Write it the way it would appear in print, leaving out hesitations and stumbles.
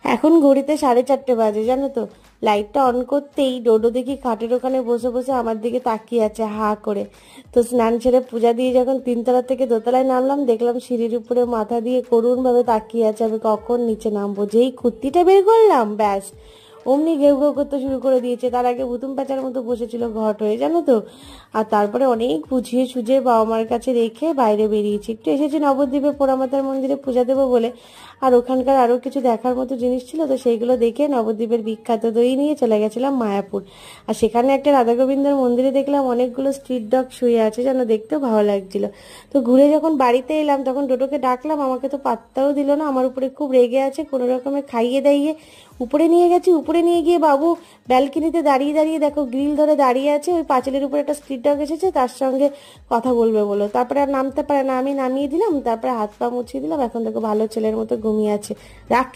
এখন ঘড়িতে 4:30 বাজে, জানো তো। লাইটটা অন করতেই ডোডো দেখি খাটের ওখানে বসে বসে আমার দিকে তাকিয়ে আছে হা করে। তো স্নান সেরে পূজা দিয়ে যখন 3তলা থেকে দোতলায় নামলাম, দেখলাম সিঁড়ির উপরে মাথা দিয়ে করুণ ভাবে তাকিয়ে আছে আমি কখন নিচে নামবো। যেই কুর্তিটা বের করলাম, ব্যাস অমনি ঘেউ ঘেউ করতে শুরু করে দিয়েছে। তার আগে ভুতুম প্যাঁচার মতো বসেছিল ঘট হয়ে, জানো তো। আর তারপরে অনেক বুঝিয়ে সুঝিয়ে বাবা মার কাছে রেখে বাইরে বেরিয়েছি। একটু এসেছি নবদ্বীপে পোড়ামাতার মন্দিরে পূজা দেবো বলে। আর ওখানকার আরো কিছু দেখার মতো জিনিস ছিল, তো সেইগুলো দেখে নবদ্বীপের বিখ্যাত দই নিয়ে চলে গেছিলাম মায়াপুর। আর সেখানে একটা রাধা গোবিন্দর মন্দিরে দেখলাম অনেকগুলো স্ট্রিট ডগ শুয়ে আছে, যেন দেখতেও ভালো লাগছিল। তো ঘুরে যখন বাড়িতে এলাম তখন টোটোকে ডাকলাম, আমাকে তো পাত্তাও দিল না, আমার উপরে খুব রেগে আছে। কোনো রকমে খাইয়ে দাইয়ে উপরে নিয়ে গেছি। উপরে নিয়ে গিয়ে বাবু ব্যালকনিতে দাঁড়িয়ে দাঁড়িয়ে দেখো গ্রিল ধরে দাঁড়িয়ে আছে, ওই পাঁচিলের উপরে একটা স্ট্রিট ডগ এসেছে, তার সঙ্গে কথা বলবে বলো। তারপরে আর নামতে পারে না, আমি নামিয়ে দিলাম, তারপরে হাত পা মুছিয়ে দিলাম। এখন দেখো ভালো ছেলের মতো ঘুমিয়ে আছে। রাখ।